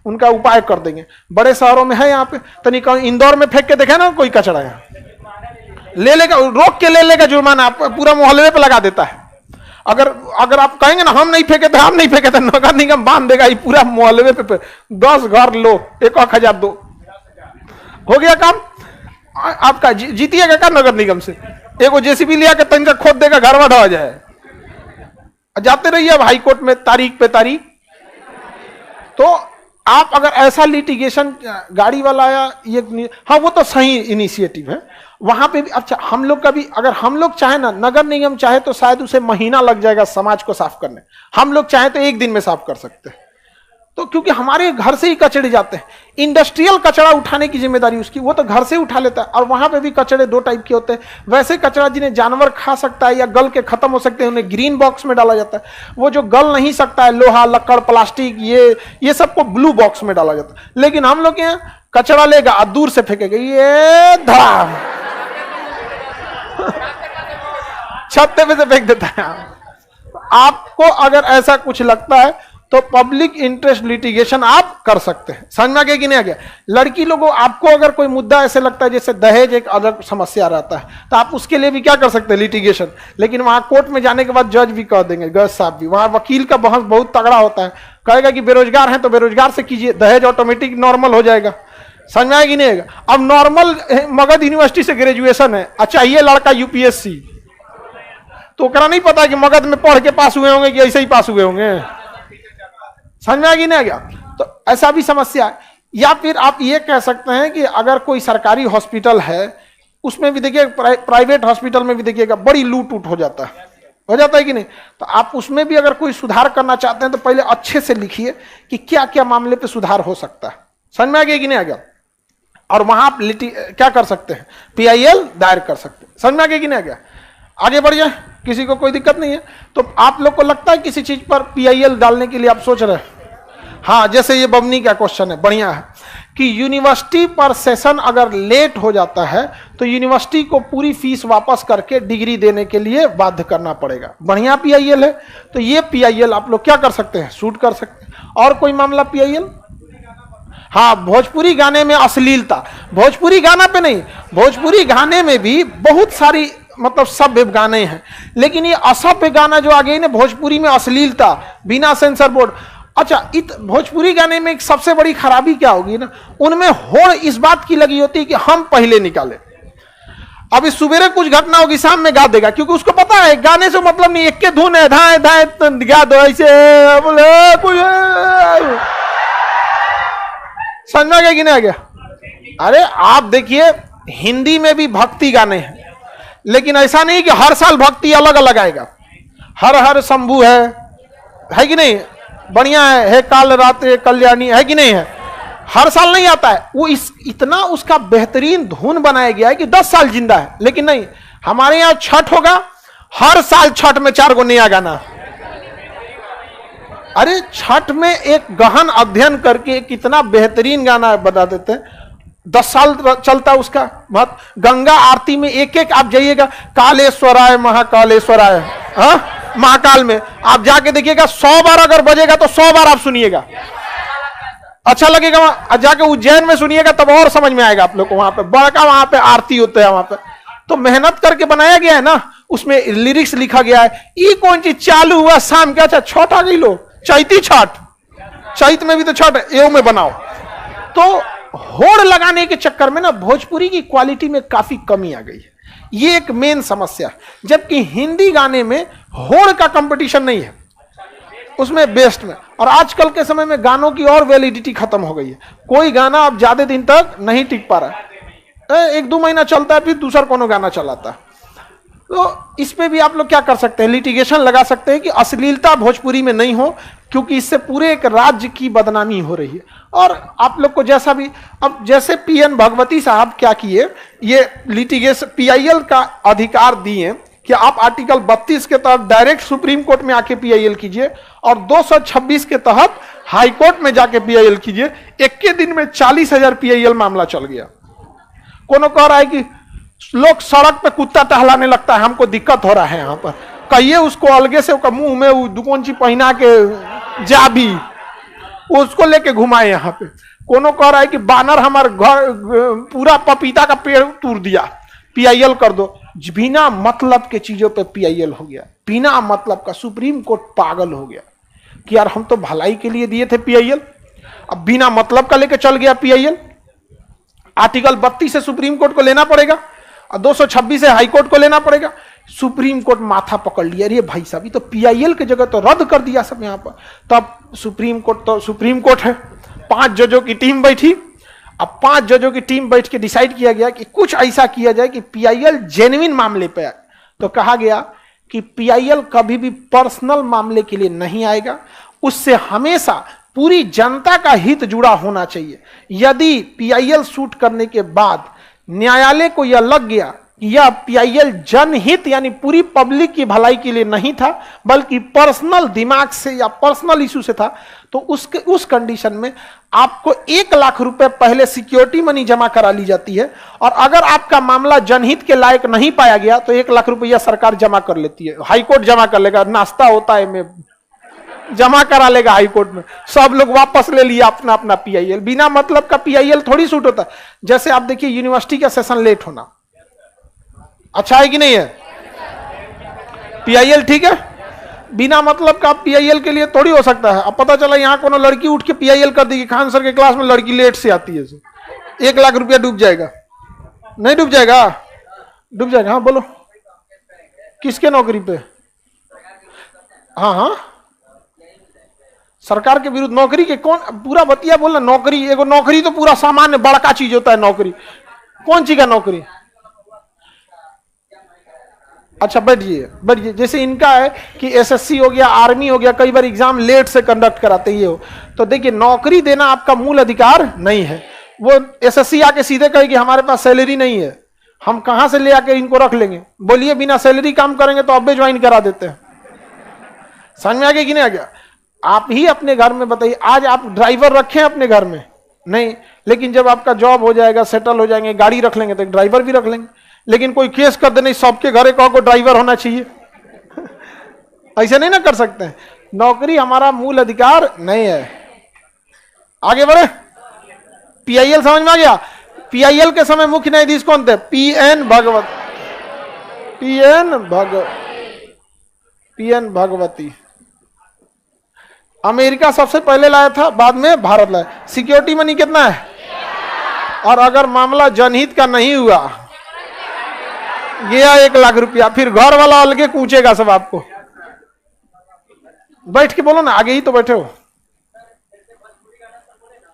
उनका उपाय कर देंगे। बड़े शहरों में है यहाँ पे, तनिक इंदौर में फेंक के देखे ना कोई कचरा, यहाँ ले लेगा, रोक के ले लेगा जुर्माना, पूरा मोहल्ले पे लगा देता है। अगर आप कहेंगे ना हम नहीं फेंके थे, हम नहीं फेंके थे, नगर निगम बांध देगा ये पूरा मोहल्ले पे 10 घर लो, 1,000 दो, हो गया काम आपका। जीतिएगा क्या नगर निगम से? एगो जेसीबी लिया के तंजा खोद देगा, घर में ढह जाए। जाते रहिए अब हाई कोर्ट में तारीख पे तारीख। तो आप अगर ऐसा लिटिगेशन, गाड़ी वाला आया ये, हाँ वो तो सही इनिशिएटिव है, वहां पे भी अच्छा हम लोग का भी, अगर हम लोग चाहे ना, नगर निगम चाहे तो शायद उसे महीना लग जाएगा समाज को साफ करने, हम लोग चाहे तो एक दिन में साफ कर सकते हैं। तो क्योंकि हमारे घर से ही कचरे जाते हैं, इंडस्ट्रियल कचरा उठाने की जिम्मेदारी उसकी, वो तो घर से उठा लेता है। और वहां पे भी कचरे 2 टाइप के होते हैं, वैसे कचरा जिन्हें जानवर खा सकता है या गल के खत्म हो सकते हैं उन्हें ग्रीन बॉक्स में डाला जाता है। वो जो गल नहीं सकता है, लोहा लक्कड़ प्लास्टिक ये सबको ब्लू बॉक्स में डाला जाता है। लेकिन हम लोग यहाँ कचरा लेगा और दूर से फेंकेगा, ये धड़ाम छत्ते पे से फेंक देता है। आपको अगर ऐसा कुछ लगता है तो पब्लिक इंटरेस्ट लिटिगेशन आप कर सकते हैं। समझ में आ गया कि नहीं आ गया? लड़की लोगों, आपको अगर कोई मुद्दा ऐसे लगता है जैसे दहेज एक अलग समस्या रहता है, तो आप उसके लिए भी क्या कर सकते हैं, लिटिगेशन। लेकिन वहां कोर्ट में जाने के बाद जज भी कह देंगे, जज साहब भी, वहां वकील का बहस बहुत तगड़ा होता है, कहेगा कि बेरोजगार हैं तो बेरोजगार से कीजिए, दहेज ऑटोमेटिक नॉर्मल हो जाएगा। समझ में आएगा कि नहीं आएगा? अब नॉर्मल मगध यूनिवर्सिटी से ग्रेजुएशन है, अच्छा ये लड़का यूपीएससी, तो ओकरा नहीं पता कि मगध में पढ़ के पास हुए होंगे कि ऐसे ही पास हुए होंगे। समझ में आ गया नहीं आ गया? तो ऐसा भी समस्या है। या फिर आप ये कह सकते हैं कि अगर कोई सरकारी हॉस्पिटल है, उसमें भी देखिए, प्राइवेट हॉस्पिटल में भी देखिएगा बड़ी लूट उट हो जाता है कि नहीं? तो आप उसमें भी अगर कोई सुधार करना चाहते हैं तो पहले अच्छे से लिखिए कि क्या क्या मामले पे सुधार हो सकता है। समझ में आ गया कि नहीं आ गया? और वहां आप क्या कर सकते हैं, PIL दायर कर सकते हैं। समझ में आ गया कि नहीं आ गया? आगे बढ़ जाए, किसी को कोई दिक्कत नहीं है। तो आप लोग को लगता है किसी चीज पर PIL डालने के लिए आप सोच रहे हैं? हाँ, जैसे ये बमनी का क्वेश्चन है, बढ़िया है कि यूनिवर्सिटी पर सेशन अगर लेट हो जाता है तो यूनिवर्सिटी को पूरी फीस वापस करके डिग्री देने के लिए बाध्य करना पड़ेगा। बढ़िया PIL है। तो ये PIL आप लोग क्या कर सकते हैं, शूट कर सकते हैं। और कोई मामला PIL? हाँ, भोजपुरी गाने में अश्लीलता, भोजपुरी गाना पे नहीं, भोजपुरी गाने में भी बहुत सारी मतलब सभ्य गाने हैं, लेकिन ये असभ्य गाना जो आ गई ना भोजपुरी में, अश्लीलता बिना सेंसर बोर्ड। अच्छा, भोजपुरी गाने में एक सबसे बड़ी खराबी क्या होगी ना, उनमें होड़ इस बात की लगी होती है कि हम पहले निकाले। अभी सुबेरे कुछ घटना होगी, शाम में गा देगा, क्योंकि उसको पता है गाने से मतलब नहीं, एक के धुन है, धाए धाए तो गा दो ऐसे, समझ में आ गया कि नहीं आ गया? अरे आप देखिए, हिंदी में भी भक्ति गाने हैं, लेकिन ऐसा नहीं कि हर साल भक्ति अलग अलग आएगा। हर हर शंभू है कि नहीं, बढ़िया है, हे काल रात्रि कल्याणी, है कि नहीं है? हर साल नहीं आता है वो, इतना उसका बेहतरीन धुन बनाया गया है कि 10 साल जिंदा है। लेकिन नहीं, हमारे यहां छठ होगा, हर साल छठ में 4 गो नया गाना। अरे छठ में एक गहन अध्ययन करके कितना बेहतरीन गाना बता देते हैं, 10 साल चलता उसका मत। गंगा आरती में एक एक आप जाइएगा, कालेश्वराय महाकालेश्वराय, हाँ महाकाल में आप जाके देखिएगा, 100 बार अगर बजेगा तो 100 बार आप सुनिएगा, अच्छा लगेगा। वहां जाके उज्जैन में सुनिएगा तब और समझ में आएगा आप लोग को। वहां पे बड़का वहां पे आरती होता है, वहां पे तो मेहनत करके बनाया गया है ना, उसमें लिरिक्स लिखा गया है। ये कौन चीज चालू हुआ शाम के, अच्छा छठ आ गई, लो चैती छठ, चैत में भी तो छठ है, एव में बनाओ। तो होड़ लगाने के चक्कर में ना भोजपुरी की क्वालिटी में काफी कमी आ गई है, ये एक मेन समस्या है। जबकि हिंदी गाने में होड़ का कंपटीशन नहीं है, उसमें बेस्ट में। और आजकल के समय में गानों की और वैलिडिटी खत्म हो गई है, कोई गाना अब ज्यादा दिन तक नहीं टिक पा रहा है, 1-2 महीना चलता है फिर दूसरा कोनो गाना चलाता है। तो इस पे भी आप लोग क्या कर सकते हैं, लिटिगेशन लगा सकते हैं कि अश्लीलता भोजपुरी में नहीं हो, क्योंकि इससे पूरे एक राज्य की बदनामी हो रही है। और आप लोग को जैसा भी, अब जैसे PN भगवती साहब क्या किए, ये लिटिगेशन PIL का अधिकार दिए कि आप आर्टिकल 32 के तहत डायरेक्ट सुप्रीम कोर्ट में आके PIL कीजिए और 226 के तहत हाई कोर्ट में जाके PIL कीजिए। एक के दिन में 40,000 PIL मामला चल गया। कोनो कह रहा है कि लोग सड़क पे कुत्ता टहलाने लगता है, हमको दिक्कत हो रहा है यहाँ पर, कहिए उसको अलगे से मुंह में दुकोंची पहना के जा भी, उसको लेके घुमाए यहाँ पे। कोनो कह रहा है कि बानर हमारे घर पूरा पपीता का पेड़ तोड़ दिया, पीआईएल कर दो। बिना मतलब के चीजों पे पीआईएल हो गया, बिना मतलब का। सुप्रीम कोर्ट पागल हो गया कि यार हम तो भलाई के लिए दिए थे पीआईएल, अब बिना मतलब का लेके चल गया पीआईएल। आर्टिकल 32 से सुप्रीम कोर्ट को लेना पड़ेगा और 226 से हाई कोर्ट को लेना पड़ेगा। सुप्रीम कोर्ट माथा पकड़ लिया, अरे भाई साहब ये तो पीआईएल की जगह तो रद्द कर दिया सब यहाँ पर। तब सुप्रीम कोर्ट है, 5 जजों की टीम बैठी। अब 5 जजों की टीम बैठ के डिसाइड किया गया कि कुछ ऐसा किया जाए कि पीआईएल जेन्युइन मामले पे आए। तो कहा गया कि पीआईएल कभी भी पर्सनल मामले के लिए नहीं आएगा, उससे हमेशा पूरी जनता का हित जुड़ा होना चाहिए। यदि पीआईएल शूट करने के बाद न्यायालय को यह लग गया कि यह पीआईएल जनहित यानी पूरी पब्लिक की भलाई के लिए नहीं था बल्कि पर्सनल दिमाग से या पर्सनल इशू से था, तो उस कंडीशन में आपको 1 लाख रुपए पहले सिक्योरिटी मनी जमा करा ली जाती है। और अगर आपका मामला जनहित के लायक नहीं पाया गया तो 1 लाख रुपया सरकार जमा कर लेती है, हाईकोर्ट जमा कर लेगा। नाश्ता होता है में जमा करा लेगा हाईकोर्ट में, सब लोग वापस ले लिया अपना अपना पीआईएल। बिना मतलब का पीआईएल थोड़ी शूट होता है। जैसे आप देखिए यूनिवर्सिटी का सेशन लेट होना अच्छा है कि नहीं है? पीआईएल ठीक है, बिना मतलब का पीआईएल के लिए थोड़ी हो सकता है। अब पता चला यहां कोनो लड़की उठ के पीआईएल कर देगी, खान सर के क्लास में लड़की लेट से आती है, 1 लाख रुपया डूब जाएगा। नहीं डूब जाएगा? डूब जाएगा। हाँ बोलो, किसके नौकरी पे? हाँ हाँ, सरकार के विरुद्ध। नौकरी के कौन? पूरा बतिया बोलना। नौकरी, एगो नौकरी तो पूरा सामान्य बड़का चीज होता है। नौकरी कौन चीज का नौकरी? अच्छा बैठिए। जैसे इनका है कि एसएससी हो गया, आर्मी हो गया, कई बार एग्जाम लेट से कंडक्ट कराते ही हो। तो देखिए नौकरी देना आपका मूल अधिकार नहीं है। वो एसएससी आके सीधे कहे कि हमारे पास सैलरी नहीं है, हम कहां से ले आके इनको रख लेंगे? बोलिए बिना सैलरी काम करेंगे तो अब्बे ज्वाइन करा देते हैं। समझ में आ गया कि नहीं आ गया? आप ही अपने घर में बताइए, आज आप ड्राइवर रखें अपने घर में? नहीं, लेकिन जब आपका जॉब हो जाएगा, सेटल हो जाएंगे, गाड़ी रख लेंगे तो एक ड्राइवर भी रख लेंगे। लेकिन कोई केस कर दे नहीं सबके घर एक को ड्राइवर होना चाहिए ऐसे नहीं ना कर सकते हैं। नौकरी हमारा मूल अधिकार नहीं है। आगे बढ़े। पीआईएल समझ में आ गया? पीआईएल के समय मुख्य न्यायाधीश कौन थे? पीएन भगवती। अमेरिका सबसे पहले लाया था, बाद में भारत लाया। सिक्योरिटी मनी कितना है? और अगर मामला जनहित का नहीं हुआ, गया 1 लाख रुपया, फिर घर वाला अलगे कूचेगा सब आपको। बैठ के बोलो ना, आगे ही तो बैठे हो।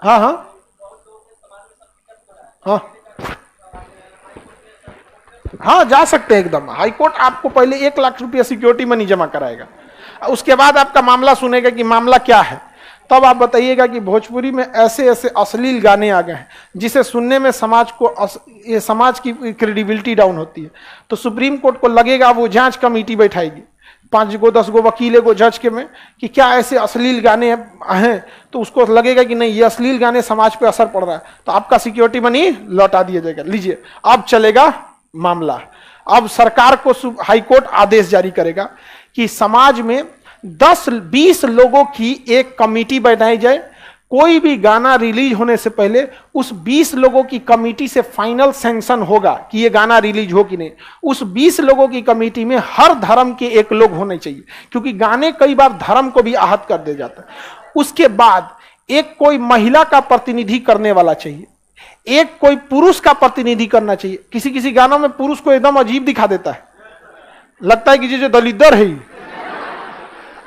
हाँ हाँ हाँ हाँ, जा सकते हैं एकदम। हाईकोर्ट आपको पहले 1 लाख रुपया सिक्योरिटी मनी जमा कराएगा, उसके बाद आपका मामला सुनेगा कि मामला क्या है। तब आप बताइएगा कि भोजपुरी में ऐसे ऐसे अश्लील गाने आ गए हैं जिसे सुनने में समाज की क्रेडिबिलिटी डाउन होती है। तो सुप्रीम कोर्ट को लगेगा, वो जांच कमेटी बैठाएगी 5 गो 10 गो वकील को जज के में कि क्या ऐसे अश्लील गाने हैं, तो उसको लगेगा कि नहीं ये अश्लील गाने समाज पे असर पड़ रहा है, तो आपका सिक्योरिटी मनी लौटा दिया जाएगा। लीजिए, अब चलेगा मामला। अब सरकार को हाईकोर्ट आदेश जारी करेगा कि समाज में 10-20 लोगों की एक कमेटी बनाई जाए। कोई भी गाना रिलीज होने से पहले उस 20 लोगों की कमेटी से फाइनल सैंक्शन होगा कि ये गाना रिलीज हो कि नहीं। उस 20 लोगों की कमेटी में हर धर्म के 1 लोग होने चाहिए, क्योंकि गाने कई बार धर्म को भी आहत कर दे जाता है। उसके बाद एक कोई महिला का प्रतिनिधि करने वाला चाहिए, एक कोई पुरुष का प्रतिनिधि करना चाहिए। किसी किसी गानों में पुरुष को एकदम अजीब दिखा देता है, लगता है कि जो दलितर है।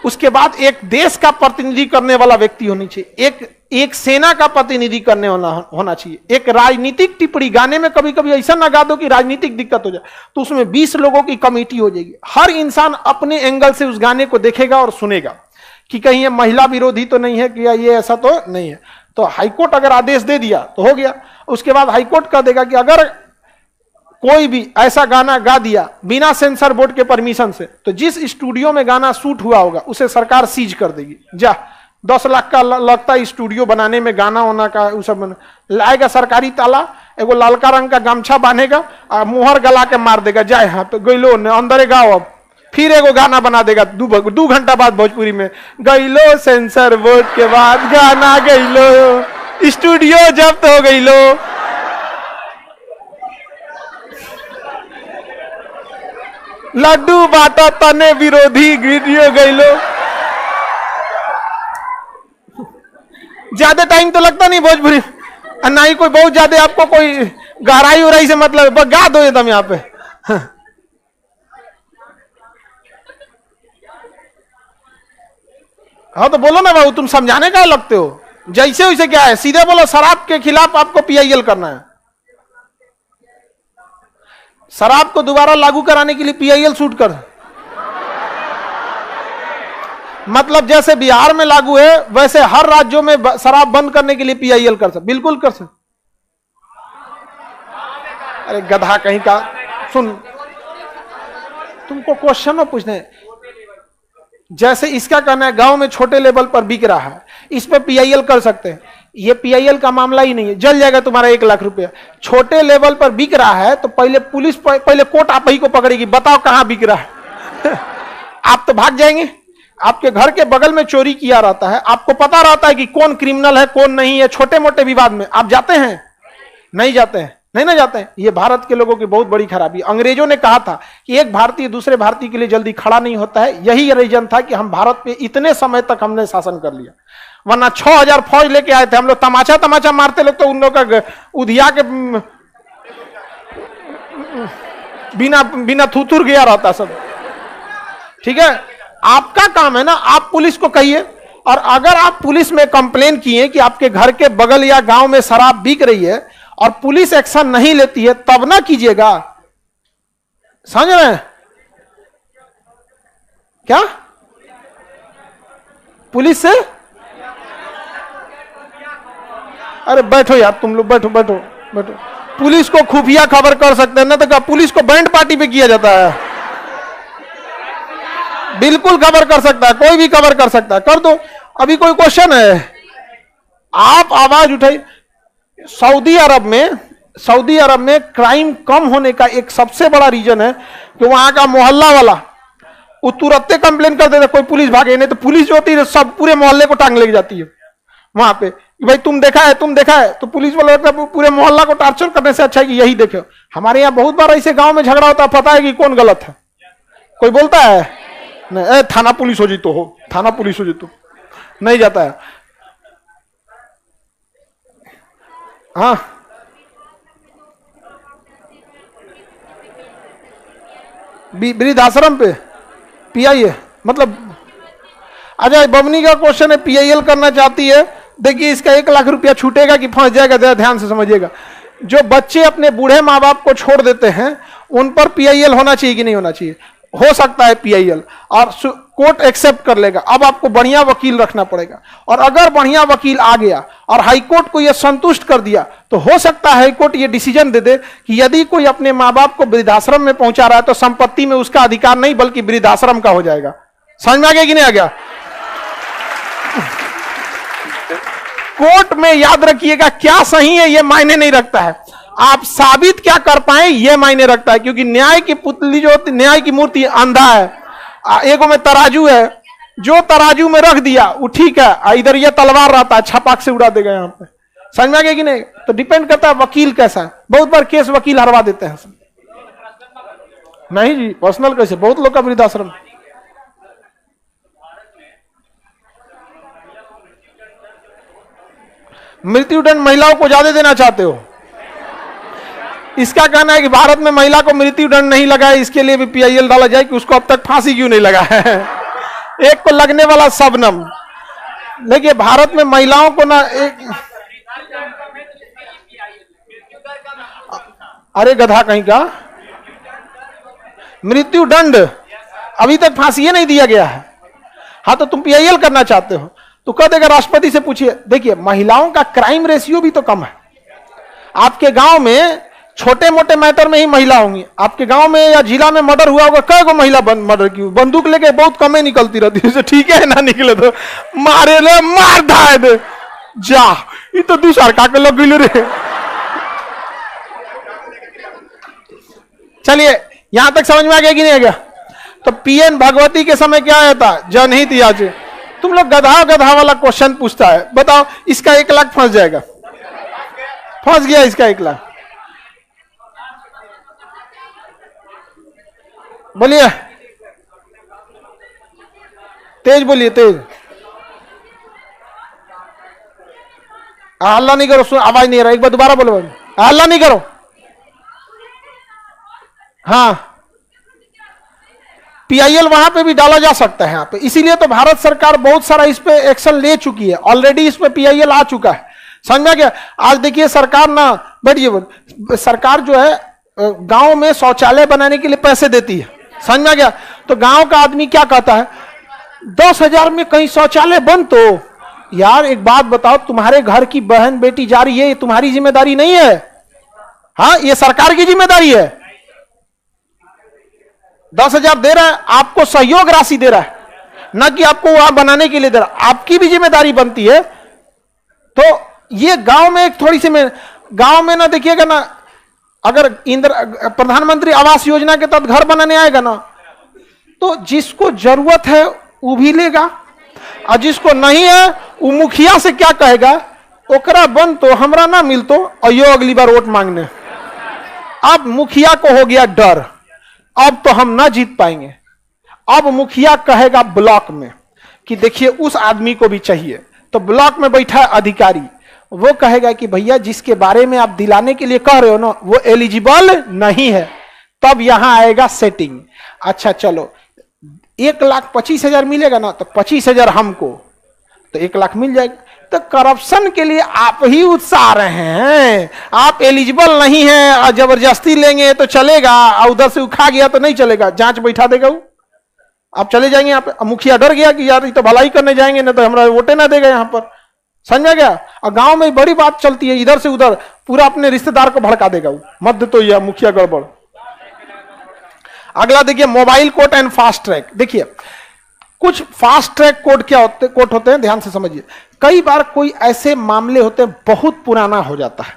उसके बाद एक देश का प्रतिनिधि करने वाला व्यक्ति होनी चाहिए, एक सेना का प्रतिनिधि करने वाला होना चाहिए। एक राजनीतिक टिप्पणी, गाने में कभी कभी ऐसा ना गा दो कि राजनीतिक दिक्कत हो जाए, तो उसमें 20 लोगों की कमेटी हो जाएगी। हर इंसान अपने एंगल से उस गाने को देखेगा और सुनेगा कि कहीं ये महिला विरोधी तो नहीं है, कि ये ऐसा तो नहीं है। तो हाईकोर्ट अगर आदेश दे दिया तो हो गया। उसके बाद हाईकोर्ट कह देगा कि अगर कोई भी ऐसा गाना गा दिया बिना सेंसर बोर्ड के परमिशन से, तो जिस स्टूडियो में गाना शूट हुआ होगा उसे सरकार सीज कर देगी। जा 10 लाख का लगता है स्टूडियो बनाने में, गाना होना का उस सब लाएगा सरकारी ताला, एगो लालका रंग का गमछा बांधेगा और मुहर गला के मार देगा, जाए यहाँ पे गइलो ने अंदर गाओ। अब फिर एगो गाना बना देगा 2 घंटा बाद भोजपुरी में, गईलो सेंसर वोट के बाद गाना गईलो, स्टूडियो जब्त हो गईलो। लड्डू बाटा तने विरोधी वीडियो गईलो। ज्यादा टाइम तो लगता नहीं भोजपुरी, ना ही कोई बहुत ज्यादा आपको कोई गहराई उराई से मतलब, गा दो एकदम यहाँ पे। हाँ तो बोलो ना बाबू, तुम समझाने का लगते हो, जैसे वैसे क्या है, सीधे बोलो शराब के खिलाफ आपको पीआईएल करना है। शराब को दोबारा लागू कराने के लिए पीआईएल शूट कर, मतलब जैसे बिहार में लागू है वैसे हर राज्यों में शराब बंद करने के लिए पीआईएल कर सकते, बिल्कुल कर सकते। अरे गधा कहीं का, सुन तुमको क्वेश्चन में पूछने, जैसे इसका कहना है गांव में छोटे लेवल पर बिक रहा है, इस पर पीआईएल कर सकते हैं। ये पीआईएल का मामला ही नहीं है, जल जाएगा तुम्हारा 1 लाख रुपया। छोटे लेवल पर बिक रहा है तो पहले पुलिस पहले कोर्ट आप ही को पकड़ेगी, बताओ कहां बिक रहा है। आप तो भाग जाएंगे। आपके घर के बगल में चोरी किया रहता है, आपको पता रहता है कि कौन क्रिमिनल है कौन नहीं है। छोटे मोटे विवाद में आप जाते हैं? नहीं जाते हैं, नहीं ना जाते हैं। ये भारत के लोगों की बहुत बड़ी खराबी। अंग्रेजों ने कहा था कि एक भारतीय दूसरे भारतीय के लिए जल्दी खड़ा नहीं होता है, यही रीजन था कि हम भारत पे इतने समय तक हमने शासन कर लिया। वरना 6000 फौज लेके आए थे हम लोग, तमाचा तमाचा मारते लोग तो उन लोग का उधिया के बिना बिना थूथुर गया रहता सब। ठीक है, आपका काम है ना, आप पुलिस को कहिए। और अगर आप पुलिस में कंप्लेन किए कि आपके घर के बगल या गांव में शराब बिक रही है और पुलिस एक्शन नहीं लेती है, तब ना कीजिएगा। समझ रहे हैं क्या? पुलिस से, अरे बैठो यार तुम लोग, बैठो बैठो बैठो। पुलिस को खुफिया खबर कर सकते हैं ना, तो क्या पुलिस को बैंड पार्टी पे किया जाता है? बिल्कुल खबर कर सकता है, कोई भी खबर कर सकता है, कर दो। अभी कोई क्वेश्चन है? आप आवाज उठाइए। सऊदी अरब में क्राइम कम होने का एक सबसे बड़ा रीजन है कि वहां का मोहल्ला वाला वो तुरंत कंप्लेन कर देता, कोई पुलिस भागे नहीं तो पुलिस जो होती है सब पूरे मोहल्ले को टांग लेके जाती है वहां पे। भाई तुम देखा है, तो पुलिस वाले पूरे मोहल्ला को टार्चर करने से अच्छा है कि यही देखो। हमारे यहाँ बहुत बार ऐसे गांव में झगड़ा होता है, पता है कि कौन गलत है? कोई बोलता है नहीं, थाना पुलिस हो जी तो हो, थाना पुलिस हो जी तो नहीं जाता है। हाँ वृद्धाश्रम पे पीआईए मतलब, अच्छा बबनी का क्वेश्चन है पीआईएल करना चाहती है। देखिए इसका 1 लाख रुपया छूटेगा कि फंस जाएगा, ध्यान से समझिएगा। जो बच्चे अपने बूढ़े माँ बाप को छोड़ देते हैं उन पर पीआईएल होना चाहिए कि नहीं होना चाहिए? हो सकता है पीआईएल, और कोर्ट एक्सेप्ट कर लेगा। अब आपको बढ़िया वकील रखना पड़ेगा, और अगर बढ़िया वकील आ गया और हाईकोर्ट को यह संतुष्ट कर दिया तो हो सकता है हाईकोर्ट ये डिसीजन दे दे कि यदि कोई अपने माँ बाप को वृद्धाश्रम में पहुंचा रहा है तो संपत्ति में उसका अधिकार नहीं बल्कि वृद्धाश्रम का हो जाएगा। समझ में आ गया कि नहीं आ गया? कोर्ट में याद रखिएगा क्या सही है ये मायने नहीं रखता है, आप साबित क्या कर पाए ये मायने रखता है। क्योंकि न्याय की पुतली जो होती, न्याय की मूर्ति अंधा है। एगो में तराजू है, जो तराजू में रख दिया वो ठीक है, इधर ये तलवार रहता है छपाक से उड़ा देगा यहाँ पे। समझ में आ गया कि नहीं? तो डिपेंड करता है वकील कैसा है। बहुत बार केस वकील हरवा देते हैं। नहीं जी, पर्सनल कैसे, बहुत लोग का वृद्धाश्रम। मृत्युदंड महिलाओं को ज्यादा देना चाहते हो? इसका कहना है कि भारत में महिला को मृत्युदंड नहीं लगा है, इसके लिए भी पीआईएल डाला जाए कि उसको अब तक फांसी क्यों नहीं लगा है। एक को लगने वाला सबनम। देखिए भारत में महिलाओं को ना एक, अरे गधा कहीं का, मृत्युदंड अभी तक फांसी नहीं दिया गया है। हाँ तो तुम पीआईएल करना चाहते हो तो कह देगा, राष्ट्रपति से पूछिए। देखिए महिलाओं का क्राइम रेशियो भी तो कम है। आपके गांव में छोटे मोटे मैटर में ही महिला होंगी। आपके गांव में या जिला में मर्डर हुआ होगा, कई गो महिला मर्डर की, बंदूक लेके बहुत कम ही निकलती रहती है। ठीक है ना, निकले तो मारे ले, मार धाए दे जा, ये तो दूसरा का लग गई रे। चलिए यहां तक समझ में आ गया कि नहीं आ गया? तो पीएन भगवती के समय क्या आया था? जनहित याचना। तुम लोग गधा गधा वाला क्वेश्चन पूछता है, बताओ इसका 1 लाख फंस जाएगा, फंस गया इसका 1 लाख। बोलिए, तेज बोलिए, तेज। हल्ला नहीं करो, आवाज नहीं आ रहा, एक बार दोबारा बोलो, हल्ला नहीं करो। हाँ, पीआईएल वहां पे भी डाला जा सकता है यहाँ पे, इसीलिए तो भारत सरकार बहुत सारा इस पे एक्शन ले चुकी है, ऑलरेडी इस पे पीआईएल आ चुका है। समझ में गया? आज देखिए सरकार ना, बैठिए, सरकार जो है गांव में शौचालय बनाने के लिए पैसे देती है। समझ में गया? तो गांव का आदमी क्या कहता है, 10,000 में कहीं शौचालय बन तो यार एक बात बताओ, तुम्हारे घर की बहन बेटी जा रही है, ये तुम्हारी जिम्मेदारी नहीं है? हाँ, ये सरकार की जिम्मेदारी है। 10,000 दे रहा है, आपको सहयोग राशि दे रहा है, ना कि आपको वहां बनाने के लिए दे रहा है, आपकी भी जिम्मेदारी बनती है। तो ये गांव में एक थोड़ी सी में, गांव में ना देखिएगा ना, अगर प्रधानमंत्री आवास योजना के तहत घर बनाने आएगा ना, तो जिसको जरूरत है वो भी लेगा, और जिसको नहीं है वो मुखिया से क्या कहेगा, ओकरा बन तो हमरा ना मिल तो अयो अगली बार वोट मांगने। अब मुखिया को हो गया डर, अब तो हम ना जीत पाएंगे। अब मुखिया कहेगा ब्लॉक में कि देखिए उस आदमी को भी चाहिए, तो ब्लॉक में बैठा है अधिकारी, वो कहेगा कि भैया जिसके बारे में आप दिलाने के लिए कह रहे हो ना, वो एलिजिबल नहीं है। तब यहां आएगा सेटिंग। अच्छा चलो 1,25,000 मिलेगा ना, तो 25,000 हमको, तो 1 लाख मिल जाएगा। तो करप्शन के लिए आप ही उत्साह रहे हैं, आप एलिजिबल नहीं हैं और जबरदस्ती लेंगे तो चलेगा, और उधर से उखा गया तो नहीं चलेगा, जांच बैठा देगा वो, आप चले जाएंगे यहाँ पे। मुखिया डर गया कि यार ये तो भलाई करने जाएंगे ना, तो हमारा वोटे ना देगा यहाँ पर। समझ में गया? और गांव में बड़ी बात चलती है, इधर से उधर पूरा अपने रिश्तेदार को भड़का देगा वो, मध्य तो यह मुखिया गड़बड़। अगला देखिए mobile court and fast track. देखिए कुछ फास्ट ट्रैक कोर्ट क्या होते, कोर्ट होते हैं, ध्यान से समझिए। कई बार कोई ऐसे मामले होते हैं बहुत पुराना हो जाता है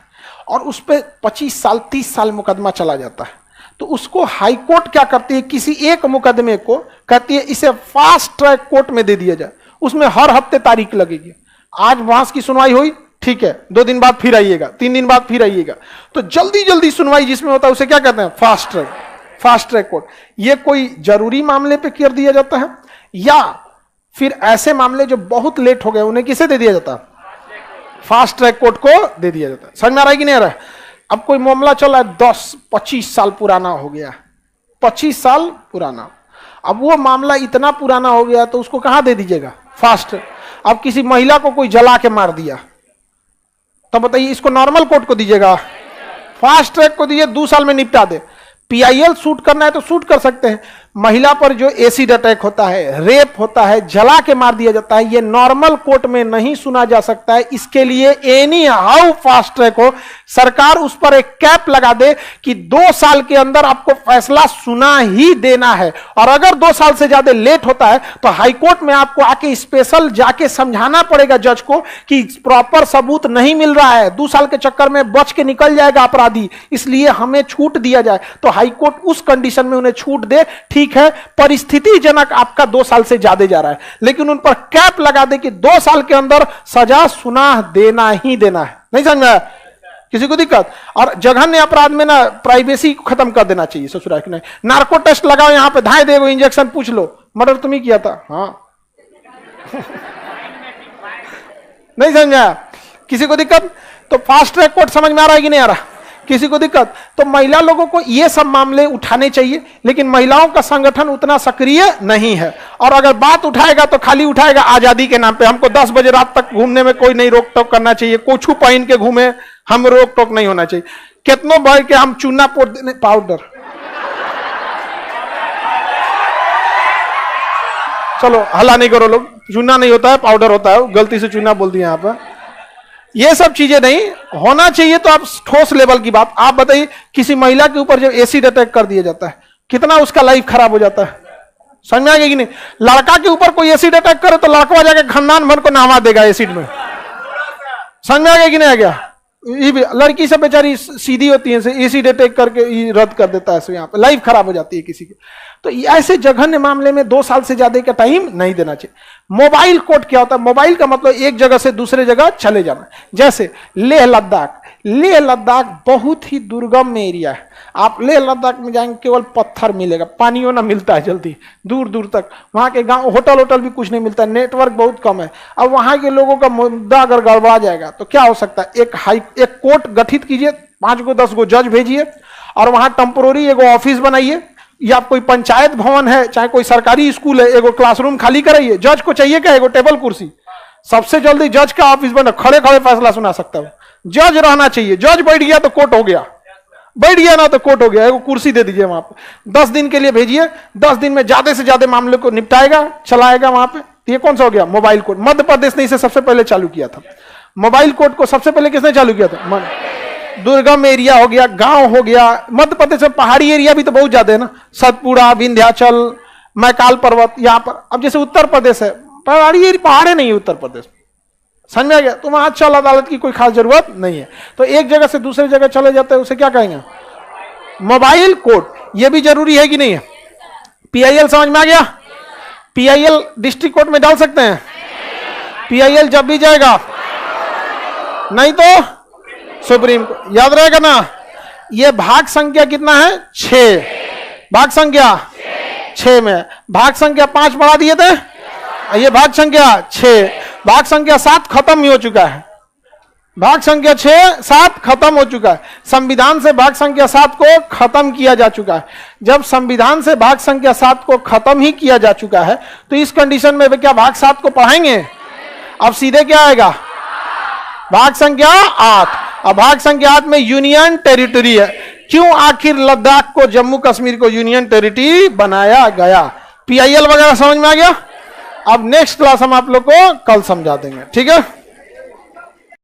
और उस पर 25 साल 30 साल मुकदमा चला जाता है, तो उसको हाई कोर्ट क्या करती है, किसी एक मुकदमे को कहती है इसे फास्ट ट्रैक कोर्ट में दे दिया जाए, उसमें हर हफ्ते तारीख लगेगी। आज वहां की सुनवाई हुई, ठीक है, 2 दिन बाद फिर आइएगा, 3 दिन बाद फिर आइएगा। तो जल्दी जल्दी सुनवाई जिसमें होता है उसे क्या कहते हैं, fast track, fast track court. ये कोई जरूरी मामले पे कर दिया जाता है, या फिर ऐसे मामले जो बहुत लेट हो गए उन्हें किसे दे दिया जाता है, फास्ट ट्रैक कोर्ट को दे दिया जाता है। समझ में आ रहा है कि नहीं आ रहा है? अब कोई मामला चल रहा है 10-25 साल पुराना हो गया, 25 साल पुराना, अब वो मामला इतना पुराना हो गया तो उसको कहां दे दीजिएगा, फास्ट। अब किसी महिला को कोई जला के मार दिया, तो बताइए इसको नॉर्मल कोर्ट को दीजिएगा, फास्ट ट्रैक को दीजिए, 2 साल में निपटा दे। पीआईएल शूट करना है तो शूट कर सकते हैं। महिला पर जो एसिड अटैक होता है, रेप होता है, जला के मार दिया जाता है, ये नॉर्मल कोर्ट में नहीं सुना जा सकता है। इसके लिए एनी हाउ फास्ट ट्रैक हो, सरकार उस पर एक कैप लगा दे कि 2 साल के अंदर आपको फैसला सुना ही देना है। और अगर 2 साल से ज्यादा लेट होता है तो हाई कोर्ट में आपको आके स्पेशल जाके समझाना पड़ेगा जज को कि प्रॉपर सबूत नहीं मिल रहा है, 2 साल के चक्कर में बच के निकल जाएगा अपराधी, इसलिए हमें छूट दिया जाए। तो हाई कोर्ट उस कंडीशन में उन्हें छूट दे, ठीक है, परिस्थिति जनक आपका 2 साल से ज्यादा जा रहा है, लेकिन उन पर कैप लगा दे कि 2 साल के अंदर सजा सुना देना ही देना है। नहीं समझ में आया किसी को दिक्कत? और जघन्य अपराध में ना प्राइवेसी को खत्म कर देना चाहिए ससुराल के। नहीं, नार्को टेस्ट लगाओ यहाँ पे, धाए देगो इंजेक्शन, पूछ लो मर्डर तुम्हें किया था, हाँ। नहीं समझ में आया किसी को दिक्कत? तो फास्ट ट्रैक कोर्ट समझ में आ रहा है कि नहीं आ रहा किसी को दिक्कत? तो महिला लोगों को ये सब मामले उठाने चाहिए, लेकिन महिलाओं का संगठन उतना सक्रिय नहीं है, और अगर बात उठाएगा तो खाली उठाएगा आजादी के नाम पे। हमको 10 बजे रात तक घूमने में कोई नहीं रोक टोक करना चाहिए, कोछू पहन के घूमे, हम रोक टोक नहीं होना चाहिए। कितनों भाई के हम चूना पोट देने, पाउडर, चलो हल्ला नहीं करो लोग, चूना नहीं होता है पाउडर होता है, गलती से चूना बोल दिया यहाँ पर। ये सब चीजें नहीं होना चाहिए। तो आप ठोस लेवल की बात आप बताइए, किसी महिला के ऊपर जब एसिड अटैक कर दिया जाता है कितना उसका लाइफ खराब हो जाता है, समझ में आ गया कि नहीं? लड़का के ऊपर कोई एसिड अटैक करे तो लड़का जाके खानदान भर को नहवा देगा एसिड में, समझ में आ गया कि नहीं आ गया? ये भी लड़की सब बेचारी सीधी होती है, एसी डिटेक्ट करके रद्द कर देता है, यहाँ पे लाइफ खराब हो जाती है किसी की। तो ऐसे जघन्य मामले में 2 साल से ज्यादा का टाइम नहीं देना चाहिए। मोबाइल कोर्ट क्या होता है? मोबाइल का मतलब एक जगह से दूसरे जगह चले जाना। जैसे लेह लद्दाख, लेह लद्दाख बहुत ही दुर्गम एरिया है। आप लेह लद्दाख में जाएंगे केवल पत्थर मिलेगा, पानियों ना मिलता है जल्दी, दूर दूर तक। वहां के गांव होटल होटल भी कुछ नहीं मिलता, नेटवर्क बहुत कम है। अब वहां के लोगों का मुद्दा अगर गड़बड़ा जाएगा तो क्या हो सकता है? एक कोर्ट गठित कीजिए, 5 को 10 को जज भेजिए और वहां टेम्पोररी एगो ऑफिस बनाइए, या कोई पंचायत भवन है, चाहे कोई सरकारी स्कूल है, एगो क्लासरूम खाली कराइए। जज को चाहिए क्या? एगो टेबल कुर्सी। सबसे जल्दी जज का ऑफिस बना, खड़े खड़े फैसला सुना सकता है। जज रहना चाहिए, जज बैठ गया तो कोर्ट हो गया, बैठ गया ना तो कोर्ट हो गया। एगो कुर्सी दे दीजिए वहां पे, 10 दिन के लिए भेजिए, 10 दिन में ज्यादा से ज्यादा मामले को निपटाएगा, चलाएगा वहां पे। तो ये कौन सा हो गया? Mobile court. मध्य प्रदेश ने इसे सबसे पहले चालू किया था। मोबाइल कोर्ट को सबसे पहले किसने चालू किया था? दुर्गम एरिया हो गया, गांव हो गया। मध्य प्रदेश में पहाड़ी एरिया भी तो बहुत ज्यादा है ना, सतपुड़ा, विंध्याचल, मैकाल पर्वत, यहाँ पर। अब जैसे उत्तर प्रदेश है, पहाड़ी एरिया, पहाड़े नहीं है उत्तर प्रदेश, समझ में आ गया? तो वहां चल अदालत की कोई खास जरूरत नहीं है। तो एक जगह से दूसरी जगह चले जाते हैं, उसे क्या कहेंगे? Mobile court. ये भी जरूरी है कि नहीं है? पीआईएल समझ में आ गया? पीआईएल डिस्ट्रिक्ट कोर्ट में डाल सकते हैं? पीआईएल जब भी जाएगा, नहीं तो सुप्रीम कोर्ट। याद रहेगा ना? ये भाग संख्या कितना है? 6। भाग संख्या 6 में भाग संख्या 5 बढ़ा दिए थे, ये भाग संख्या 6। भाग संख्या 7 खत्म ही हो चुका है। भाग संख्या 6 7 खत्म हो चुका है। संविधान से भाग संख्या 7 को खत्म किया जा चुका है। जब संविधान से भाग संख्या 7 को खत्म ही किया जा चुका है तो इस कंडीशन में क्या भाग 7 को पढ़ाएंगे? अब सीधे क्या आएगा? भाग संख्या 8। अब भाग संख्या 8 में यूनियन टेरिटरी है। क्यों आखिर लद्दाख को, जम्मू कश्मीर को यूनियन टेरिटरी बनाया गया? पीआईएल वगैरह समझ में आ गया? अब नेक्स्ट क्लास हम आप लोग को कल समझा देंगे, ठीक है?